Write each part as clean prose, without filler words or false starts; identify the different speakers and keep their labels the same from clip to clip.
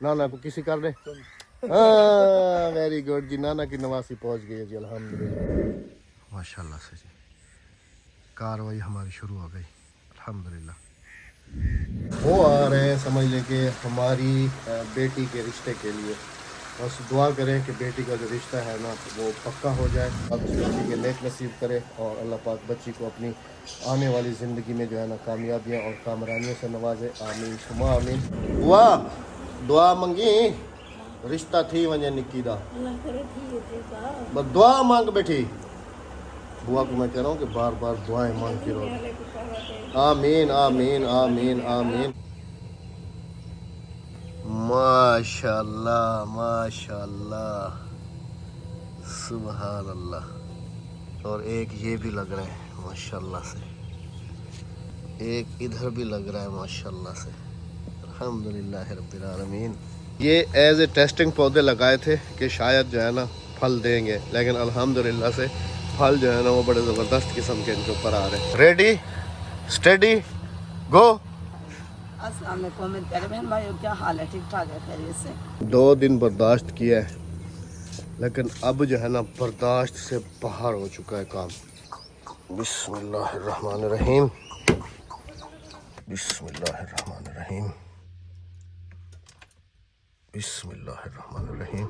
Speaker 1: नाना को किसी कर दे। हाँ वेरी गुड जी, नाना की नवासी पहुंच गई है जी अल्हम्दुलिल्लाह माशाल्लाह से जी। कार्रवाई हमारी शुरू हो गई अल्हम्दुलिल्लाह। वो आ रहे हैं समझ लें कि हमारी बेटी के रिश्ते के लिए। बस दुआ करें कि बेटी का जो रिश्ता है ना वो पक्का हो जाए, अब बच्ची के नेक नसीब करे और अल्लाह पाक बच्ची को अपनी आने वाली ज़िंदगी में जो है ना कामयाबियाँ और कामरानियों से नवाजे। आमीन सुमा आमीन। हुआ दुआ मंगी रिश्ता थी वञे निकी दा, बस दुआ मांग बैठी। बुआ को मैं कह रहा हूँ कि बार बार दुआएं मांगती रहो। आमीन आमीन आमीन आमीन। माशाल्लाह माशाल्लाह सुभान अल्लाह। और एक ये भी लग रहा है माशाल्लाह से, एक इधर भी लग रहा है माशाल्लाह से। अल्हम्दुलिल्लाह रब्बिल आलमीन। ये एज ए टेस्टिंग पौधे लगाए थे कि शायद जो है ना फल देंगे, लेकिन अल्हम्दुलिल्लाह से फल जो है ना वो बड़े ज़बरदस्त किस्म के इनके ऊपर आ रहे हैं। रेडी स्टेडी गो।
Speaker 2: अस्सलाम वालेकुम मेरे बहन भाइयों, क्या हाल है? ठीक ठाक है, खैरियत से? 2
Speaker 1: दिन बर्दाश्त किया है, लेकिन अब जो है ना बर्दाश्त से बाहर हो चुका है काम। बिस्मिल्लाहिर्रहमानिर्रहीम बिस्मिल्लाहिर्रहमानिर्रहीम बिस्मिल्लाहिर्रहमानिर्रहीम।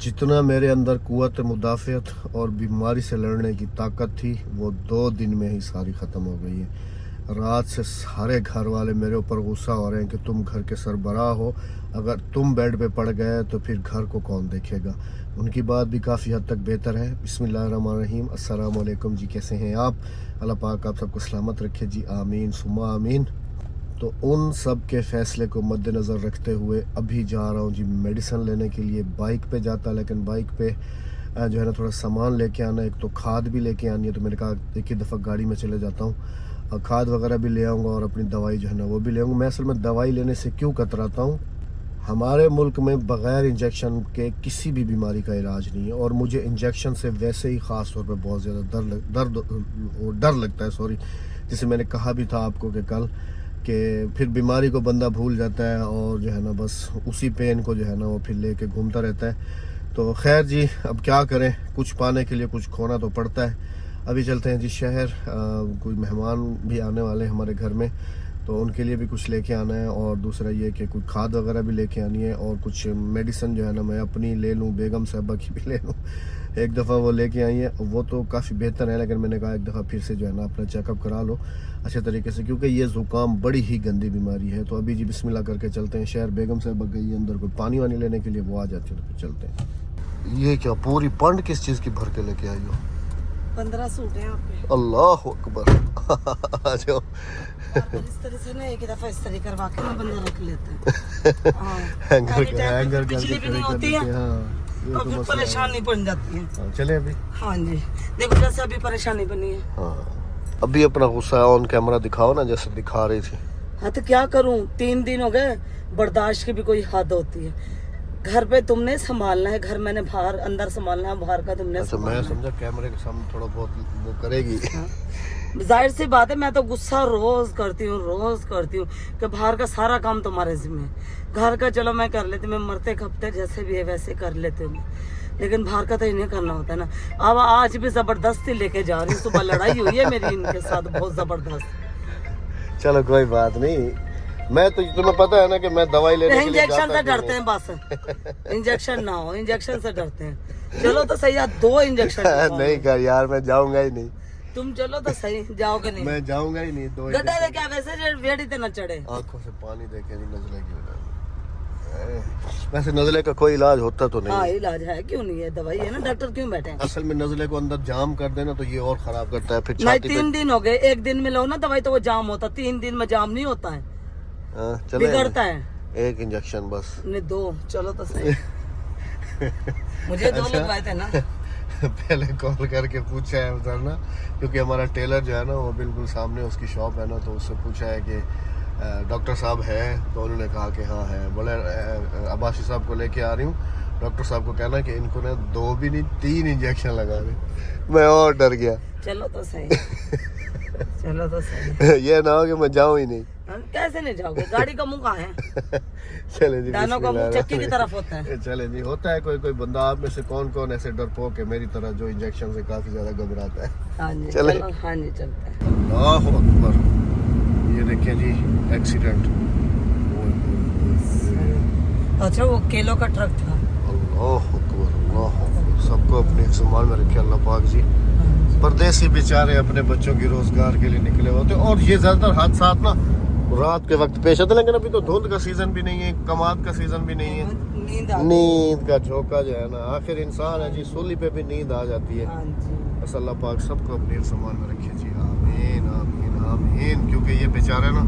Speaker 1: जितना मेरे अंदर कुव्वत मुदाफ़ियत और बीमारी से लड़ने की ताकत थी वो 2 दिन में ही सारी ख़त्म हो गई है। रात से सारे घर वाले मेरे ऊपर गुस्सा हो रहे हैं कि तुम घर के सरबराह हो, अगर तुम बेड पे पड़ गए तो फिर घर को कौन देखेगा। उनकी बात भी काफ़ी हद तक बेहतर है। बिस्मिल्लाहिर्रहमानिर्रहीम। अस्सलाम वालेकुम जी, कैसे हैं आप? अल्लाह पाक आप सबको सलामत रखे जी, आमीन सुम्मा आमीन। तो उन सब के फ़ैसले को मद्देनज़र रखते हुए अभी जा रहा हूँ जी मेडिसिन लेने के लिए। बाइक पे जाता, लेकिन बाइक पे जो है ना थोड़ा सामान लेके आना, एक तो खाद भी लेके आनी है, तो मैंने कहा एक ही दफ़ा गाड़ी में चले जाता हूँ, खाद वगैरह भी ले आऊँगा और अपनी दवाई जो है ना वो भी ले आऊँगा। मैं असल में दवाई लेने से क्यों कतराता हूँ, हमारे मुल्क में बग़ैर इंजेक्शन के किसी भी बीमारी का इलाज नहीं है, और मुझे इंजेक्शन से वैसे ही ख़ास तौर पर बहुत ज़्यादा डर लगता है। सॉरी, जैसे मैंने कहा भी था आपको कि कल कि फिर बीमारी को बंदा भूल जाता है और जो है ना बस उसी पेन को जो है ना वो फिर लेके घूमता रहता है। तो खैर जी, अब क्या करें, कुछ पाने के लिए कुछ खोना तो पड़ता है। अभी चलते हैं जी शहर, कोई मेहमान भी आने वाले हैं हमारे घर में, तो उनके लिए भी कुछ लेके आना है, और दूसरा ये कि कुछ खाद वगैरह भी लेके आनी है, और कुछ मेडिसिन जो है ना मैं अपनी ले लूँ, बेगम साहबा की भी ले लूँ। एक दफ़ा वो लेके आई है, वो तो काफ़ी बेहतर है, लेकिन मैंने कहा एक दफ़ा फिर से जो है ना अपना चेकअप करा लो अच्छे तरीके से, क्योंकि ये ज़ुकाम बड़ी ही गंदी बीमारी है। तो अभी जी बिस्मिल्लाह करके चलते हैं शहर। बेगम साहबा गई है अंदर कोई पानी वानी लेने के लिए, वो आ जाती है तो फिर चलते हैं। ये क्या पूरी पंड किस चीज़ की भर के लेके आई हो?
Speaker 2: 15 सूट हैं आप पे।
Speaker 1: अल्लाह अकबर। आ जाओ।
Speaker 2: इस तरह से ना एक दफा इस तरह करवा के ना बंदा रख लेता है।
Speaker 1: हैंगर
Speaker 2: बिजली भी नहीं होती है,
Speaker 1: ये
Speaker 2: तो फिर परेशानी बन जाती है।
Speaker 1: चले अभी।
Speaker 2: हाँ जी, देखो जैसे अभी परेशानी बनी है।
Speaker 1: हाँ, अभी अपना गुस्सा ऑन कैमरा दिखाओ ना, जैसे दिखा रही थी।
Speaker 2: हाँ तो क्या करूँ, 3 दिन हो गए, बर्दाश्त की भी कोई हद होती है। घर पे तुमने संभालना है, घर मैंने बाहर अंदर संभालना है, बाहर का तुमने
Speaker 1: अच्छा, मैं समझा कैमरे के सामने थोड़ा बहुत वो करेगी।
Speaker 2: हाँ। जाहिर सी बात है, मैं तो गुस्सा रोज करती हूँ कि बाहर का सारा काम तुम्हारे जिम्मे, घर का चलो मैं कर लेती, मैं मरते खपते जैसे भी है वैसे कर लेती हूँ, लेकिन बाहर का तो इन्हें करना होता है ना। अब आज भी जबरदस्ती लेके जा रही हूँ, सुबह लड़ाई हुई है मेरी इनके साथ बहुत जबरदस्त।
Speaker 1: चलो कोई बात नहीं, मैं तो तुम्हें पता है ना कि मैं दवाई लेने के लिए
Speaker 2: इंजेक्शन से डरते हैं, बस इंजेक्शन ना हो, इंजेक्शन से डरते हैं। चलो तो सही, 2 इंजेक्शन
Speaker 1: नहीं कर यार, मैं जाऊंगा ही नहीं।
Speaker 2: तुम चलो तो सही, जाओगे नहीं?
Speaker 1: मैं जाऊंगा ही नहीं। 2
Speaker 2: गड्ढे में क्या वैसे वेड़ी तो न चढ़े।
Speaker 1: आंखों से पानी देखे नहीं, नजले की वजह। वैसे नजले का कोई इलाज होता तो नहीं?
Speaker 2: हाँ इलाज है, क्यों नहीं है, दवाई है ना, डॉक्टर क्यों बैठे हैं?
Speaker 1: असल में नजले को अंदर जाम कर देना तो ये और खराब करता है, फिर
Speaker 2: नहीं 3 दिन हो गए, 1 दिन में लो ना दवाई तो वो जाम होता, 3 दिन में जाम नहीं होता है, बिगड़ता है।
Speaker 1: 1 इंजेक्शन बस?
Speaker 2: नहीं 2, चलो तो सही। मुझे 2 लगवाए थे ना।
Speaker 1: पहले कॉल करके पूछा है उधर ना, क्योंकि हमारा टेलर जो है ना वो बिल्कुल सामने उसकी शॉप है ना, तो उससे पूछा है कि डॉक्टर साहब है, तो उन्होंने कहा कि हाँ है। बोले अब्बासी साहब को लेके आ रही हूँ, डॉक्टर साहब को कहना कि इनको ना 2 भी नहीं 3 इंजेक्शन लगा रहे। मैं और डर गया।
Speaker 2: चलो तो सही। चलो तो सही।
Speaker 1: ये ना हो कि मैं जाऊं ही नहीं।
Speaker 2: हम कैसे नहीं जाओगे, गाड़ी का मुंह कहाँ है?
Speaker 1: चले जी,
Speaker 2: दानों का मुंह चक्की की तरफ होता है।
Speaker 1: चले जी, होता है कोई कोई बंदा। आप में से कौन कौन ऐसे डरपोक है मेरी तरह जो इंजेक्शन से काफी ज्यादा घबराता है?
Speaker 2: हाँ जी
Speaker 1: चले।
Speaker 2: चलो, हाँ जी चलते हैं।
Speaker 1: अल्लाह अकबर, ये देखिए जी एक्सीडेंट।
Speaker 2: अच्छा वो केलों का ट्रक था।
Speaker 1: अल्लाह अकबर, अल्लाह अकबर। सबको अपने संभाल में रखे अल्लाह पाक जी।
Speaker 2: हाँ जी।
Speaker 1: परदेसी बेचारे अपने बच्चों की रोजगार के लिए निकले होते, और ये ज्यादातर हादसात ना रात के वक्त पेश होते। लेकिन अभी तो धुंध का सीजन भी नहीं है, कमाद का सीजन भी नहीं है।
Speaker 2: नींद आ गई।
Speaker 1: नींद का झोंका जो है ना, आखिर इंसान है जी, सूली पे भी नींद आ जाती है।
Speaker 2: हाँ जी।
Speaker 1: बस अल्लाह पाक सबको अपने संभाल में रखे जी, आमीन आमीन आमीन। क्योंकि ये बेचारे ना,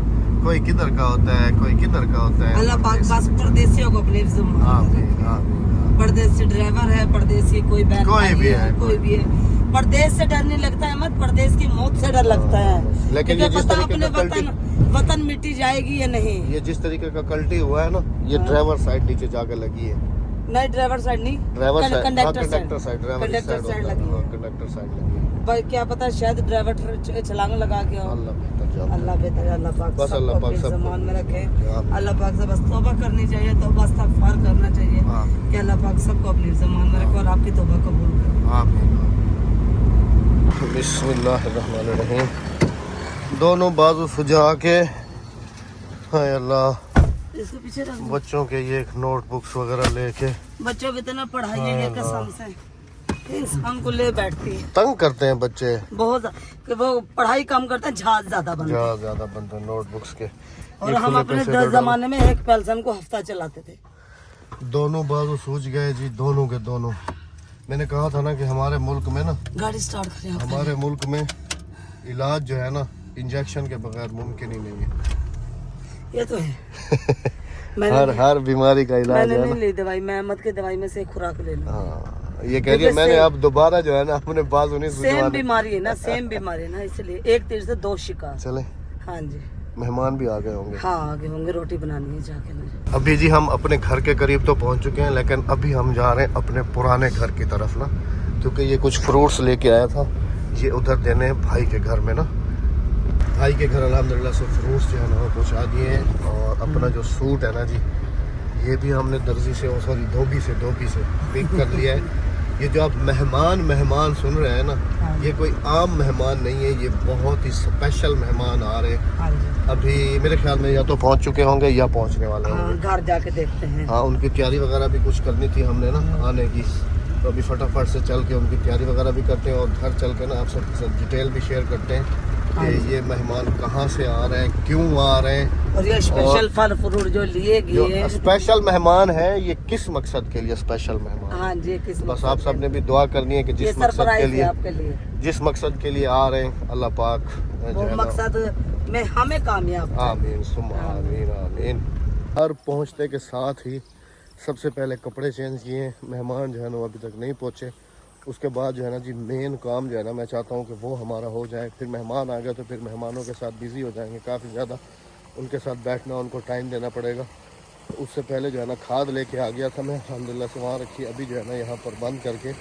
Speaker 1: कोई किधर का होता है, कोई किधर का होता है।
Speaker 2: अल्लाह पाक बस परदेसियों को अपने ज़िम्मे
Speaker 1: आमीन आमीन।
Speaker 2: परदेसी ड्राइवर है, परदेसी कोई बहन
Speaker 1: कोई
Speaker 2: भाई
Speaker 1: भी है,
Speaker 2: कोई भी है। परदेश से डर नहीं लगता है, मत परदेश की मौत से डर लगता है।
Speaker 1: लेकिन ये
Speaker 2: क्योंकि
Speaker 1: जिस
Speaker 2: पता
Speaker 1: तरीके
Speaker 2: अपने
Speaker 1: का
Speaker 2: वतन मिट्टी जाएगी या नहीं।
Speaker 1: ये जिस तरीके का कल्टी हुआ है ना, ये ड्राइवर साइड नीचे जाकर लगी है।
Speaker 2: नहीं ड्राइवर साइड नहीं,
Speaker 1: driver side,
Speaker 2: conductor
Speaker 1: conductor side, driver
Speaker 2: conductor
Speaker 1: side
Speaker 2: side
Speaker 1: होता है।
Speaker 2: लगी
Speaker 1: हाँ,
Speaker 2: है।
Speaker 1: कंडक्टर साइड लगी है।
Speaker 2: भाई क्या पता शायद ड्राइवर छलांग लगा के हो।
Speaker 1: अल्लाह बेहतर जानता है।
Speaker 2: अल्लाह बेहतर, अल्लाह पाक
Speaker 1: बस
Speaker 2: सबको
Speaker 1: अल्लाह पाक
Speaker 2: अपने
Speaker 1: सबको
Speaker 2: ज़मान में रखे।
Speaker 1: आमीन।
Speaker 2: अल्लाह पाक से बस तौबा करनी चाहिए, तौबा इस्तगफार करना चाहिए
Speaker 1: आमीन।
Speaker 2: कि अल्लाह पाक सबको अपने ज़मान में रखे और आपकी तौबा कबूल करे।
Speaker 1: आमीन। बिस्मिल्लाहिर्रहमानिर्रहीम। दोनों बाजू सुजा के, हाय अल्लाह,
Speaker 2: इसको पीछे रख दो।
Speaker 1: बच्चों के ये नोटबुक्स वगैरह लेके
Speaker 2: बच्चों की इतना पढ़ाई है ये कसम से इंसान को ले बैठती है।
Speaker 1: तंग करते हैं बच्चे,
Speaker 2: बहुत कि वो पढ़ाई कम करते हैं, जहाज ज्यादा बनते हैं।
Speaker 1: ज्यादा बनते हैं नोटबुक्स के।
Speaker 2: और
Speaker 1: ये
Speaker 2: हम
Speaker 1: खुले
Speaker 2: अपने
Speaker 1: पैसे
Speaker 2: 10
Speaker 1: तो
Speaker 2: जमाने में एक पेंशन को हफ्ता चलाते थे।
Speaker 1: दोनों बाजू सूझ गए जी, दोनों के दोनों। मैंने कहा था ना कि हमारे मुल्क में ना,
Speaker 2: गाड़ी स्टार्ट करें आप।
Speaker 1: हमारे मुल्क में इलाज जो है ना, इंजेक्शन के बगैर मुमकिन ही नहीं है।
Speaker 2: ये तो है।
Speaker 1: हर बीमारी का इलाज
Speaker 2: मैंने
Speaker 1: है
Speaker 2: नहीं
Speaker 1: ना।
Speaker 2: ली दवाई, मैं अहमद की दवाई में से एक खुराक ले ली।
Speaker 1: हाँ, ये कह रही है मैंने अब दोबारा जो है ना अपने बाजू नहीं
Speaker 2: सेम
Speaker 1: सुझवाने।
Speaker 2: बीमारी है ना, सेम बीमारी है ना, इसलिए एक तीर से दो शिकार।
Speaker 1: चले,
Speaker 2: हाँ जी।
Speaker 1: मेहमान भी आ गए होंगे।
Speaker 2: हाँ आगे होंगे, रोटी बनानी है जाके मुझे।
Speaker 1: अभी जी हम अपने घर के करीब तो पहुंच चुके हैं, लेकिन अभी हम जा रहे हैं अपने पुराने घर की तरफ ना, क्योंकि ये कुछ फ्रूट्स लेके आया था, ये उधर देने हैं भाई के घर में ना। भाई के घर अल्हम्दुलिल्लाह से फ्रूट्स जो है ना वो पहुँचा दिए हैं। और अपना जो सूट है ना जी, ये भी हमने दर्जी से, सॉरी धोबी से पिक कर लिया है। ये जो आप मेहमान सुन रहे हैं ना, ये कोई आम मेहमान नहीं है, ये बहुत ही स्पेशल मेहमान आ रहे हैं।
Speaker 2: हाँ जी।
Speaker 1: अभी मेरे ख्याल में या तो पहुंच चुके होंगे या पहुंचने वाले
Speaker 2: हाँ
Speaker 1: होंगे।
Speaker 2: घर जाके देखते हैं।
Speaker 1: हाँ, उनकी तैयारी वगैरह भी कुछ करनी थी हमने ना आने की, तो अभी फटाफट से चल के उनकी तैयारी वगैरह भी करते हैं और घर चल के ना आप सबके साथ डिटेल भी शेयर करते हैं कि ये मेहमान कहाँ से आ रहे हैं, क्यों आ रहे हैं,
Speaker 2: और ये स्पेशल फल फ्रूट जो लिए
Speaker 1: जो
Speaker 2: गए।
Speaker 1: स्पेशल मेहमान है ये किस मकसद के लिए स्पेशल मेहमान।
Speaker 2: हाँ जी, किस
Speaker 1: बस आप सब ने भी दुआ करनी है कि
Speaker 2: ये
Speaker 1: जिस मकसद के
Speaker 2: सरप्राइज है
Speaker 1: लिए,
Speaker 2: आपके लिए।
Speaker 1: जिस मकसद के लिए आ रहे हैं अल्लाह पाक जो
Speaker 2: वो
Speaker 1: है ना,
Speaker 2: मकसद में हमें कामयाब करे।
Speaker 1: आमीन सुम्मा आमीन आमीन। घर पहुंचने के साथ ही सबसे पहले कपड़े चेंज किए। मेहमान जो है ना वो अभी तक नहीं पहुंचे। उसके बाद जो है ना जी मेन काम जो है ना मैं चाहता हूँ कि वो हमारा हो जाए। फिर मेहमान आ गए तो फिर मेहमानों के साथ बिज़ी हो जाएंगे काफ़ी ज़्यादा, उनके साथ बैठना, उनको टाइम देना पड़ेगा। तो उससे पहले जो है ना खाद लेके आ गया था मैं, अल्हम्दुलिल्लाह से वहाँ रखी, अभी जो है ना यहाँ पर बंद करके।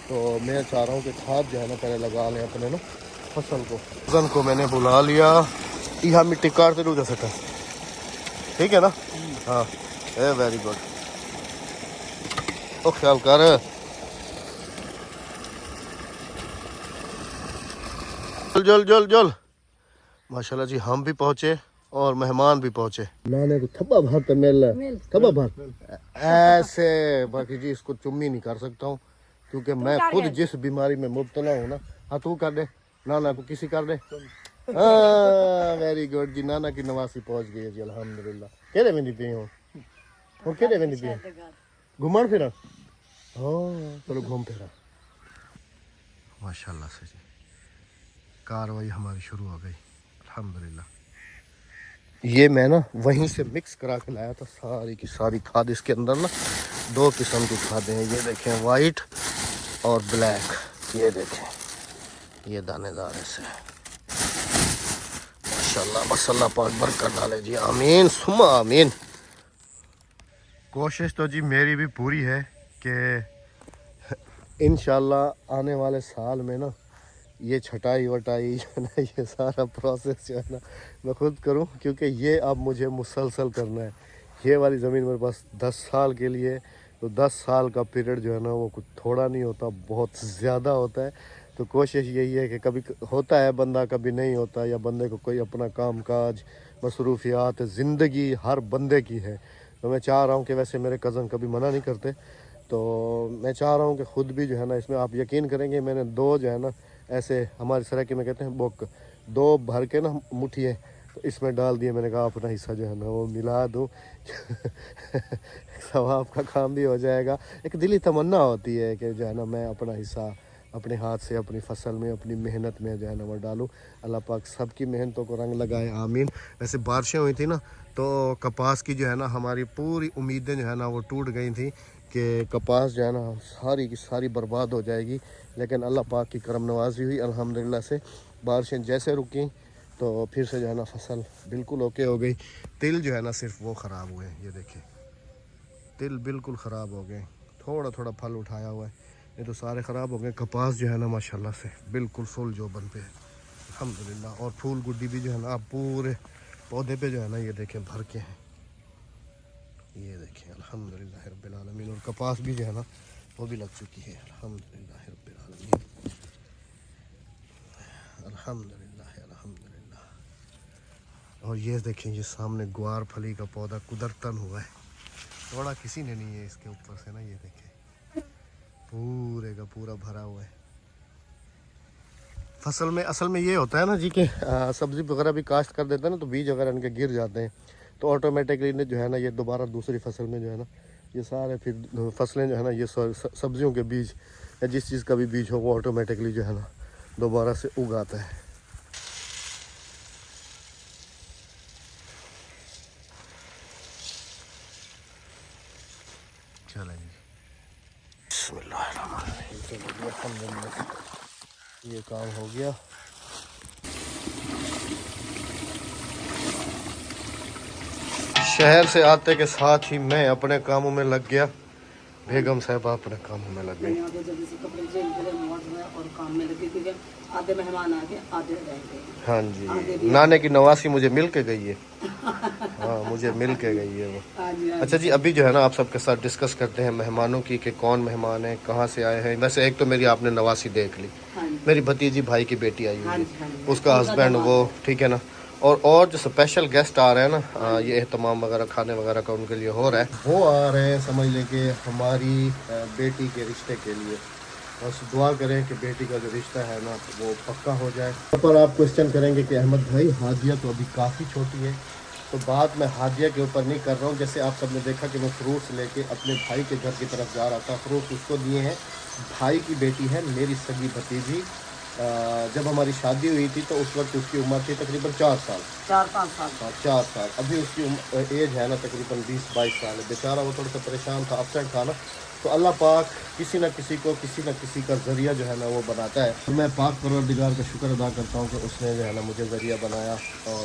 Speaker 1: तो मैं चाह रहा हूँ कि खाद जो है ना पहले लगा लें अपने ना फसल को। जन को मैंने बुला लिया, यहाँ मिट्टी काटते दूँ जैसे कर, ठीक है ना। हाँ ए वेरी गुड, ओ ख्याल कर। जल जल जल। माशाल्लाह जी हम भी पहुँचे और मेहमान भी पहुँचे। नाने को थप्पा भर तो मिल थप्पा भर ऐसे, बाकी जी इसको चुम्मी नहीं कर सकता हूँ क्योंकि मैं खुद जिस बीमारी में मुब्तला हूँ ना। हाँ तू कर दे, नाना को किसी कर दे। हाँ वेरी गुड जी, नाना की नवासी पहुँच गई है जी अल्हम्दुलिल्लाह। केड़े में नहीं पी हूँ वो, केड़े में नहीं पी घूमन फिर। हाँ चलो घूम फिर। माशाल्लाह से जी कार्रवाई हमारी शुरू हो गई अल्हम्दुलिल्लाह। ये मैं ना वहीं से मिक्स करा के लाया था सारी की सारी खाद। इसके अंदर ना दो किस्म की खादें हैं, ये देखें वाइट और ब्लैक, ये देखें ये दानेदार ऐसे। माशाल्लाह बस अल्लाह पाक बरकत डाले जी, आमीन सुम्मा आमीन। कोशिश तो जी मेरी भी पूरी है कि इंशाल्लाह आने वाले साल में ना ये छटाई वटाई जो है ना, ये सारा प्रोसेस जो है ना मैं खुद करूं, क्योंकि ये अब मुझे मुसलसल करना है। ये वाली ज़मीन मेरे पास 10 साल के लिए, तो 10 साल का पीरियड जो है ना वो कुछ थोड़ा नहीं होता, बहुत ज़्यादा होता है। तो कोशिश यही है कि कभी होता है बंदा, कभी नहीं होता, या बंदे को कोई अपना काम काज मसरूफियात ज़िंदगी हर बंदे की है। तो मैं चाह रहा हूँ कि वैसे मेरे कज़न कभी मना नहीं करते, तो मैं चाह रहा हूँ कि ख़ुद भी जो है ना इसमें, आप यकीन करेंगे मैंने 2 जो है ना ऐसे हमारी सराइकी में कहते हैं बोक, 2 भर के ना मुठिए तो इसमें डाल दिए। मैंने कहा अपना हिस्सा जो है ना वो मिला दूँ सवाब का काम भी हो जाएगा। एक दिली तमन्ना होती है कि जो है ना मैं अपना हिस्सा अपने हाथ से अपनी फसल में अपनी मेहनत में जो है ना वो डालूँ। अल्लाह पाक सबकी मेहनतों को रंग लगाए, आमीन। वैसे बारिशें हुई थी ना तो कपास की जो है ना हमारी पूरी उम्मीदें जो है ना वो टूट गई थी कि कपास जो है ना सारी की सारी बर्बाद हो जाएगी, लेकिन अल्लाह पाक की करम नवाजी हुई अल्हम्दुलिल्लाह से। बारिशें जैसे रुकी तो फिर से जो है ना फसल बिल्कुल ओके हो गई। तिल जो है ना सिर्फ वो ख़राब हुए, ये देखिए तिल बिल्कुल ख़राब हो गए, थोड़ा थोड़ा फल उठाया हुआ है, ये तो सारे ख़राब हो गए। कपास जो है ना माशाल्लाह से बिल्कुल फुल जो बन पे है अल्हम्दुलिल्लाह। और फूल गुड्डी भी जो है ना अब पूरे पौधे पे जो है ना ये देखें भर के हैं, ये देखें अल्हम्दुलिल्लाह रब्बिल आलमीन। और कपास भी जो है ना वो भी लग चुकी है अल्हम्दुलिल्लाह रब्बिल आलमीन, अल्हम्दुलिल्लाह अल्हम्दुलिल्लाह। और ये देखें ये सामने ग्वार फली का पौधा कुदरतन हुआ है, थोड़ा किसी ने नहीं है इसके ऊपर से ना, ये देखें पूरे का पूरा भरा हुआ है। फसल में असल में ये होता है ना जी कि सब्ज़ी वगैरह भी काश्त कर देते हैं ना तो बीज वगैरह इनके गिर जाते हैं, तो ऑटोमेटिकली जो है ना ये दोबारा दूसरी फसल में जो है ना ये सारे फिर फसलें जो है ना ये सब्जियों के बीज या जिस चीज़ का भी बीज हो वो ऑटोमेटिकली जो है ना दोबारा से उगाता है। चलें जी, बिस्मिल्लाह, ये काम हो गया। शहर से आते के साथ ही मैं अपने कामों में लग गया, बेगम साहबा अपने कामों में लग गई।
Speaker 2: और काम में लगी क्योंकि आधे मेहमान आ गए आधे रह गए।
Speaker 1: हाँ जी, नाने की नवासी मुझे मिल के गई है हाँ मुझे मिल के गई है वो। अच्छा जी, अभी जो है ना आप सबके साथ डिस्कस करते हैं मेहमानों की कि कौन मेहमान है, कहाँ से आए हैं। वैसे एक तो मेरी आपने नवासी देख ली, मेरी भतीजी भाई की बेटी आई हुई है, उसका हस्बैंड वो, ठीक है ना। और जो स्पेशल गेस्ट आ रहे हैं ना ये एहतमाम वगैरह खाने वगैरह का उनके लिए हो रहा है, वो आ रहे हैं समझ लें कि हमारी बेटी के रिश्ते के लिए। बस दुआ करें कि बेटी का जो रिश्ता है ना वो पक्का हो जाए। यहाँ पर आप क्वेश्चन करेंगे कि अहमद भाई हादिया तो अभी काफ़ी छोटी है, तो बात मैं हादिया के ऊपर नहीं कर रहा हूँ। जैसे आप सबने देखा कि मैं फ्रूट्स लेके अपने भाई के घर की तरफ जा रहा था, फ्रूट्स उसको दिए हैं। भाई की बेटी है मेरी सगी भतीजी, जब हमारी शादी हुई थी तो उस वक्त उसकी उम्र थी तकरीबन 4 साल,
Speaker 2: 4-5 साल।
Speaker 1: हाँ 4 साल। अभी उसकी एज है ना तकरीबन 20-22 साल है। बेचारा वो थोड़ा सा परेशान था, अपसेट था ना, तो अल्लाह पाक किसी न किसी को किसी न किसी का ज़रिया जो है ना वो बनाता है। तो मैं पाक परवरदिगार का शुक्र अदा करता हूँ कि उसने जो है ना मुझे ज़रिया बनाया। और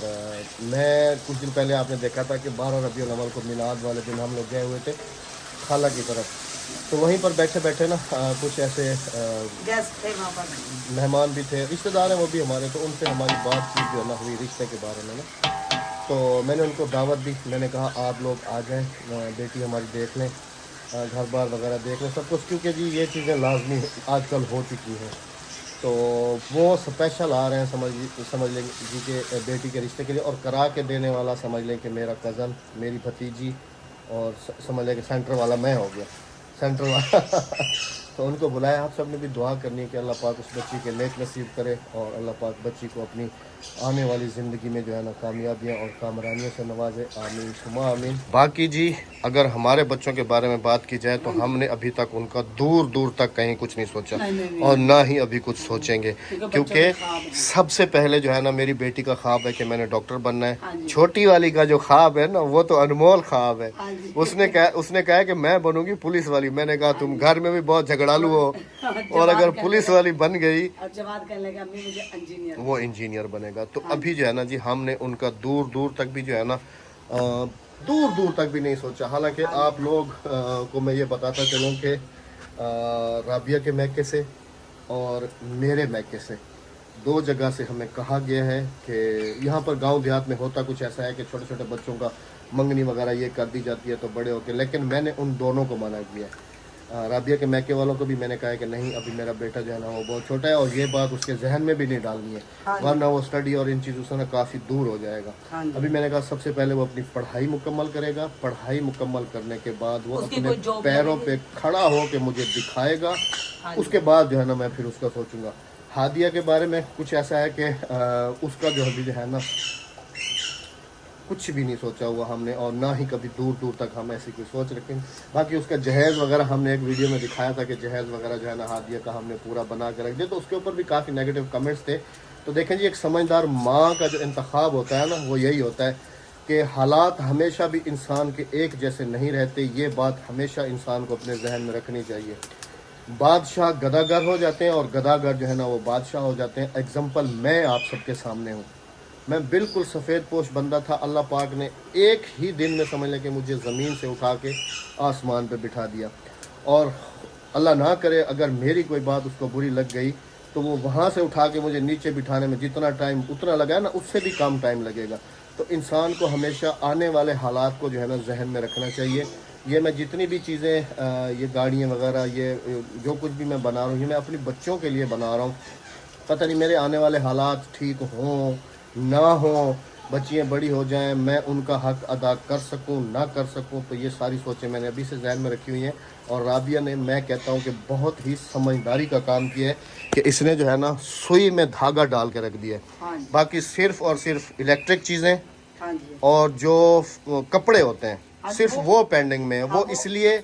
Speaker 1: मैं कुछ दिन पहले आपने देखा था कि 12 रबीउल अव्वल को मिलाद वाले दिन हम लोग गए हुए थे खाला की तरफ, तो वहीं पर बैठे बैठे ना कुछ ऐसे
Speaker 2: गेस्ट थे वहाँ पर,
Speaker 1: मेहमान भी थे, रिश्तेदार हैं वो भी हमारे, तो उनसे हमारी बातचीत जो है ना हुई रिश्ते के बारे में ना। तो मैंने उनको दावत दी, मैंने कहा आप लोग आ जाएं, बेटी हमारी देख लें, घर बार वगैरह देख लें सब कुछ, क्योंकि जी ये चीज़ें लाजमी आजकल हो चुकी हैं। तो वो स्पेशल आ रहे हैं समझ लें जी के बेटी के रिश्ते के लिए, और करा के देने वाला समझ लें कि मेरा कज़न, मेरी भतीजी, और समझ लें कि सेंटर वाला मैं हो गया, सेंटर वाला तो उनको बुलाया। आप सब ने भी दुआ करनी है कि अल्लाह पाक उस बच्ची के नेक नसीब करे और अल्लाह पाक बच्ची को अपनी आने वाली ज़िंदगी में जो है ना कामयाबियाँ और कामरानियों से नवाजे, आमीन सुमा आमीन। बाकी जी अगर हमारे बच्चों के बारे में बात की जाए तो हमने अभी तक उनका दूर दूर तक कहीं कुछ नहीं सोचा, और ना ही अभी कुछ सोचेंगे, क्योंकि सबसे पहले जो है ना मेरी बेटी का ख्वाब है कि मैंने डॉक्टर बनना है। छोटी वाली का जो ख्वाब है ना वो तो अनमोल ख्वाब है, उसने कहा कि मैं बनूंगी पुलिस वाली। मैंने कहा तुम घर में भी बहुत झगड़ालू हो, और अगर पुलिस वाली बन गई वो इंजीनियर बनेगा। तो अभी जो है ना जी हमने उनका दूर दूर तक भी जो है ना दूर दूर तक भी नहीं सोचा। हालांकि आप लोग को मैं ये बताता चलूँ कि राबिया के मैके से और मेरे मैके से 2 जगह से हमें कहा गया है कि यहाँ पर गांव देहात में होता कुछ ऐसा है कि छोटे छोटे बच्चों का मंगनी वगैरह ये कर दी जाती है तो बड़े होकर, लेकिन मैंने उन दोनों को मना किया है। राबिया के मैके वालों को भी मैंने कहा है कि नहीं, अभी मेरा बेटा जो है ना वो बहुत छोटा है और ये बात उसके जहन में भी नहीं डालनी है, वरना वो स्टडी और इन चीज़ों से ना काफ़ी दूर हो जाएगा। अभी मैंने कहा सबसे पहले वो अपनी पढ़ाई मुकम्मल करेगा, पढ़ाई मुकम्मल करने के बाद वो अपने पैरों पे खड़ा हो के मुझे दिखाएगा, उसके बाद जो है ना मैं फिर उसका सोचूंगा। हादिया के बारे में कुछ ऐसा है कि उसका जो अभी जो है ना कुछ भी नहीं सोचा हुआ हमने, और ना ही कभी दूर दूर तक हम ऐसी कोई सोच रखेंगे। बाकी उसका जहेज़ वगैरह हमने एक वीडियो में दिखाया था कि जहेज़ वगैरह जो है ना हादिया का हमने पूरा बना के रख दिया, तो उसके ऊपर भी काफ़ी नेगेटिव कमेंट्स थे। तो देखें जी, एक समझदार माँ का जो इंतखाब होता है ना वो यही होता है कि हालात हमेशा भी इंसान के एक जैसे नहीं रहते। ये बात हमेशा इंसान को अपने जहन में रखनी चाहिए। बादशाह गदागर हो जाते हैं और गदागर जो है ना वो बादशाह हो जाते हैं। एग्जाम्पल मैं आप सबके सामने हूँ। मैं बिल्कुल सफ़ेद पोश बंदा था, अल्लाह पाक ने एक ही दिन में समझ लें कि मुझे ज़मीन से उठा के आसमान पे बिठा दिया, और अल्लाह ना करे अगर मेरी कोई बात उसको बुरी लग गई तो वो वहाँ से उठा के मुझे नीचे बिठाने में जितना टाइम उतना लगा है ना उससे भी कम टाइम लगेगा। तो इंसान को हमेशा आने वाले हालात को जो है ना जहन में रखना चाहिए। ये मैं जितनी भी चीज़ें ये गाड़ियाँ वगैरह ये जो कुछ भी मैं बना रहा हूँ ये मैं अपने बच्चों के लिए बना रहा हूँ। पता नहीं मेरे आने वाले हालात ठीक हों ना हो, बच्चियाँ बड़ी हो जाएं, मैं उनका हक अदा कर सकूं ना कर सकूं, तो ये सारी सोचें मैंने अभी से जहन में रखी हुई हैं। और राबिया ने, मैं कहता हूं कि बहुत ही समझदारी का काम किया है कि इसने जो है ना सुई में धागा डाल के रख दिया है। बाकी सिर्फ और सिर्फ इलेक्ट्रिक चीज़ें और जो कपड़े होते हैं सिर्फ वो पेंडिंग में है। वो इसलिए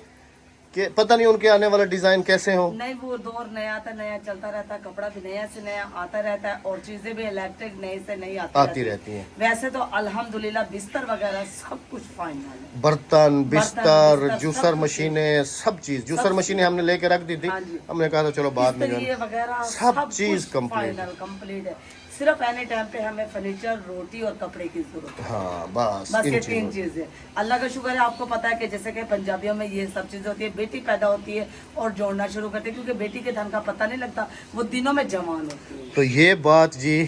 Speaker 1: कि पता नहीं उनके आने वाला डिजाइन कैसे हो।
Speaker 2: नहीं, वो दौर नया आता नया चलता रहता है, कपड़ा भी नया से नया आता रहता है और चीजें भी इलेक्ट्रिक नई से नई आती रहती हैं। वैसे तो अल्हम्दुलिल्लाह बिस्तर वगैरह सब कुछ फाइनल है,
Speaker 1: बर्तन बिस्तर जूसर मशीनें सब चीज, जूसर मशीनें हमने लेके रख दी थी। हमने कहा था चलो बाद में
Speaker 2: वगैरह
Speaker 1: सब चीज
Speaker 2: कंप्लीट है। सिर्फ एनी टाइम पे हमें फर्नीचर, रोटी और कपड़े की जरूरत है।
Speaker 1: हाँ, बस
Speaker 2: ये 3 चीजें। अल्लाह का शुक्र है, आपको पता है कि जैसे कि पंजाबियों में ये सब चीजें होती है, बेटी पैदा होती है और जोड़ना शुरू करते हैं, क्योंकि बेटी के धन का पता नहीं लगता, वो दिनों में जवान होती है।
Speaker 1: तो ये बात जी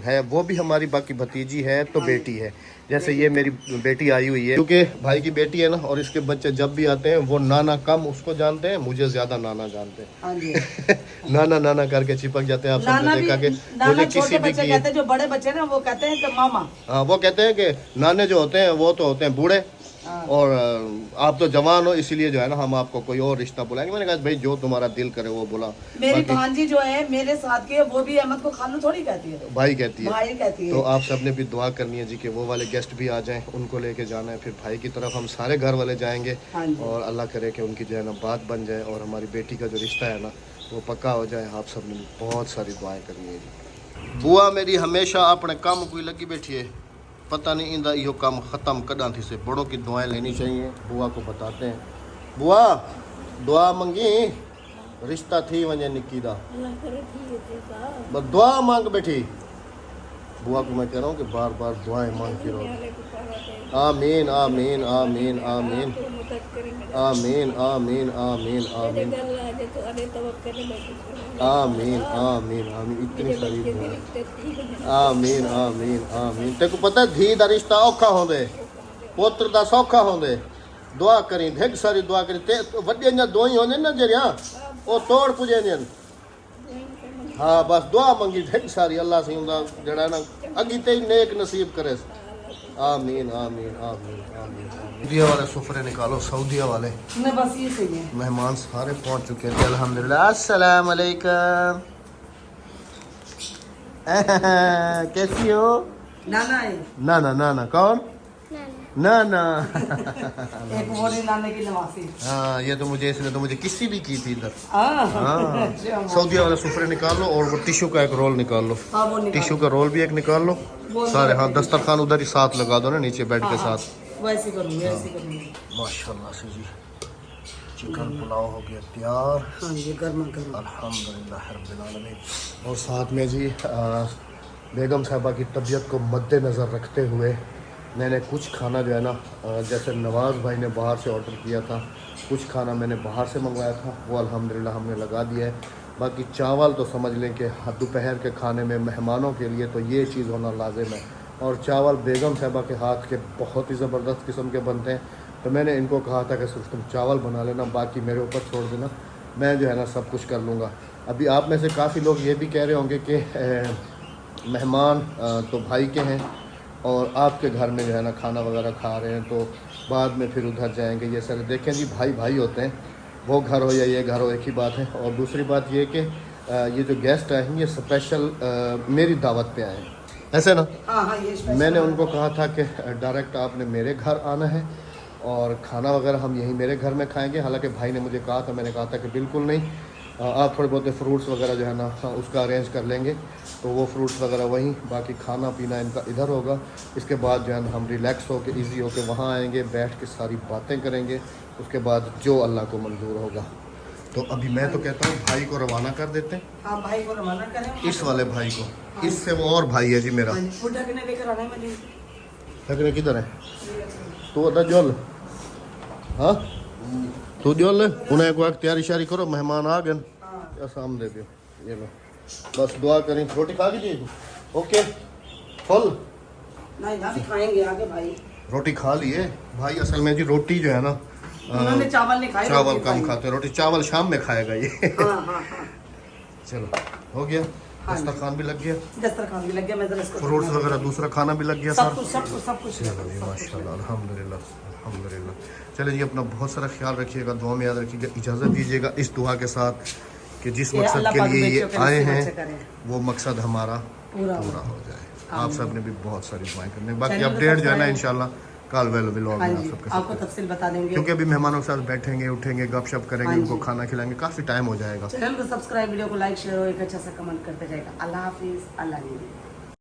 Speaker 1: है, वो भी हमारी बाकी भतीजी है तो बेटी है। जैसे ये मेरी बेटी आई हुई है, क्योंकि भाई की बेटी है ना, और इसके बच्चे जब भी आते हैं वो नाना कम उसको जानते हैं, मुझे ज्यादा नाना जानते हैं।
Speaker 2: हाँ जी।
Speaker 1: नाना नाना करके चिपक जाते हैं। आप सबने देखा कि मुझे किसी भी
Speaker 2: कहते हैं, जो बड़े बच्चे ना वो कहते हैं कि मामा।
Speaker 1: हाँ, वो कहते हैं कि नाने जो होते हैं वो तो होते हैं बूढ़े, और आप तो जवान हो, इसीलिए जो है ना हम आपको कोई और रिश्ता बुलाएंगे। मैंने कहा भाई जो तुम्हारा दिल करे वो बुला।
Speaker 2: मेरी भांजी जो है मेरे साथ की है, वो भी अहमद को खानू थोड़ी कहती है,
Speaker 1: भाई कहती है,
Speaker 2: भाई कहती है।
Speaker 1: तो आप सबने भी दुआ करनी है जी कि वो वाले गेस्ट भी आ जाएं, उनको लेके जाना है। फिर भाई की तरफ हम सारे घर वाले जाएंगे और अल्लाह करे कि उनकी जो है ना बात बन जाए और हमारी बेटी का जो रिश्ता है ना वो पक्का हो जाए। आप सबने बहुत सारी दुआएं करनी है जी। बुआ मेरी हमेशा अपने काम कोई लगी बैठी है, पता नहीं इंदा यो काम ख़त्म कदा थी से। बड़ों की दुआएं लेनी चाहिए। बुआ को बताते हैं, बुआ दुआ मंगी रिश्ता थी वजे निकी दा, बस दुआ मांग बैठी। बुआ को मैं कह रहा हूँ कि बार बार दुआएं मांगती रहो। आमीन आमीन आमीन आमीन आमीन आमीन आमीन आमीन आमीन आमीन आमीन। इतनी सारी आमीन आमीन आमीन। तेको पता धी दा रिश्ता औखा होंदे, पुत्र दा सौखा होंदे। दुआ करी, ढेर सारी दुआ करी। ते वड्डे जा दोई होंदे ना जरिया ओ तोड़ पुजे। हाँ, बस दुआ मंगी ढेर सारी, अल्लाह से उनका जड़ा ना अगीते नेक नसीब करे। आमीन आमीन आमीन आमीन। सऊदीया वाले सुफरे निकालो, सऊदीया वाले।
Speaker 2: बस ये सही है।
Speaker 1: मेहमान सारे पहुंच चुके हैं अल्हम्दुलिल्लाह। अस्सलाम वालेकुम। कैसी हो?
Speaker 2: नाना है।
Speaker 1: नाना नाना कौन? नाना।
Speaker 2: एक बोली नाने की नवासी।
Speaker 1: हाँ, ये तो मुझे इसने तो मुझे किसी भी की थी इधर।
Speaker 2: हाँ,
Speaker 1: सऊदीया वाले सुफरे निकाल लो और वो टिश्यू का एक रोल निकाल लो। टिश्यू का रोल भी एक निकाल लो सारे। हाँ, दस्तरखान उधर ही साथ लगा दो ना नीचे बेड के साथ।
Speaker 2: वैसे करूँगी, वैसे करूँगी।
Speaker 1: माशाल्लाह से जी चिकन पुलाव हो गया तैयार।
Speaker 2: हाँ, ये गर्मा गर्म
Speaker 1: अल्हम्दुलिल्लाह रब्बिल आलमीन। और साथ में जी बेगम साहिबा की तबीयत को मद्देनज़र रखते हुए मैंने कुछ खाना जो है ना, जैसे नवाज़ भाई ने बाहर से ऑर्डर किया था, कुछ खाना मैंने बाहर से मंगवाया था, वो अल्हम्दुलिल्लाह हमने लगा दिया है। बाकी चावल तो समझ लें कि दोपहर के खाने में मेहमानों के लिए तो ये चीज़ होना लाजिम है। और चावल बेगम साहबा के हाथ के बहुत ही ज़बरदस्त किस्म के बनते हैं। तो मैंने इनको कहा था कि सिर्फ तुम चावल बना लेना, बाकी मेरे ऊपर छोड़ देना, मैं जो है ना सब कुछ कर लूँगा। अभी आप में से काफ़ी लोग ये भी कह रहे होंगे कि मेहमान तो भाई के हैं और आपके घर में जो है ना खाना वगैरह खा रहे हैं, तो बाद में फिर उधर जाएंगे। ये सारे देखें जी, भाई भाई होते हैं, वो घर हो या ये घर हो, एक ही बात है। और दूसरी बात ये कि ये जो गेस्ट आए हैं ये स्पेशल मेरी दावत पे आए हैं, ऐसे ना।
Speaker 2: हाँ, ये special
Speaker 1: मैंने उनको कहा था कि डायरेक्ट आपने मेरे घर आना है और खाना वगैरह हम यहीं मेरे घर में खाएंगे। हालांकि भाई ने मुझे कहा था, मैंने कहा था कि बिल्कुल नहीं, आप थोड़े बहुत फ्रूट्स वगैरह जो है ना उसका अरेंज कर लेंगे, तो वो फ्रूट्स वगैरह वहीं, बाकी खाना पीना इनका इधर होगा। इसके बाद जो है ना हम रिलैक्स होकर ईजी होकर वहाँ आएंगे, बैठ के सारी बातें करेंगे, उसके बाद जो अल्लाह को मंजूर होगा। तो अभी मैं तो कहता हूँ भाई को रवाना कर देते हैं।
Speaker 2: हाँ, भाई को रवाना करें।
Speaker 1: इस वाले भाई को, इससे वो और भाई है जी मेरा।
Speaker 2: वो ढकने लेकर आना है मुझे।
Speaker 1: ढकने किधर है? तू अदा जोल, हाँ तू जोल, उन्हें एक वक्त तैयारी शारी करो, मेहमान आ गए या साम दे दियो। ये लो, बस दुआ करें। रोटी खा लीजिए, ओके फुल
Speaker 2: नहीं ना, खाएंगे आगे भाई।
Speaker 1: रोटी खा लिए भाई। असल में जी रोटी जो है ना,
Speaker 2: उन्होंने चावल नहीं खाए,
Speaker 1: चावल
Speaker 2: रोटी
Speaker 1: कम
Speaker 2: खाई।
Speaker 1: खाते, रोटी चावल शाम में खाएगा ये।
Speaker 2: हाँ, हाँ, हाँ।
Speaker 1: चलो हो गया,
Speaker 2: हाँ जी।
Speaker 1: दस्तरखान भी लग गया,
Speaker 2: दस्तरखान भी लग गया, मैं जरा इसको
Speaker 1: फ्रूट्स वगैरह दूसरा खाना भी लग गया
Speaker 2: सब
Speaker 1: सर।
Speaker 2: कुछ सब कुछ सब कुछ।
Speaker 1: चलो जी माशाल्लाह, अल्हम्दुलिल्लाह अल्हम्दुलिल्लाह। चलिए जी, अपना बहुत सारा ख्याल रखिएगा, दुआ में याद रखिएगा। इजाज़त दीजिएगा इस दुआ के साथ कि जिस मकसद
Speaker 2: अल्लाह
Speaker 1: के
Speaker 2: पाक
Speaker 1: लिए ये
Speaker 2: बच्चों के
Speaker 1: आए
Speaker 2: नसीब
Speaker 1: हैं
Speaker 2: अच्छे करें।
Speaker 1: वो मकसद हमारा
Speaker 2: पूरा
Speaker 1: पूरा हो जाए। आप सब ने भी बहुत सारी दुआएं करनी है। बाकी
Speaker 2: चैनल को
Speaker 1: अपडेट जो है ना
Speaker 2: सब्सक्राइब-
Speaker 1: इंशाल्लाह कल वेल व्लॉग
Speaker 2: हाँ
Speaker 1: में आप
Speaker 2: जी,
Speaker 1: सबके
Speaker 2: आपको
Speaker 1: साथ,
Speaker 2: तफसील बता देंगे।
Speaker 1: क्योंकि अभी मेहमानों के साथ बैठेंगे, उठेंगे, गपशप करेंगे,
Speaker 2: हाँ
Speaker 1: उनको
Speaker 2: जी।
Speaker 1: खाना खिलाएंगे, काफ़ी टाइम हो जाएगा।
Speaker 2: चैनल को सब्सक्राइब, वीडियो को लाइक शेयर और एक अच्छा सा कमेंट करते जाएगा। अल्लाह हाफिज, अल्लाह हाफिज।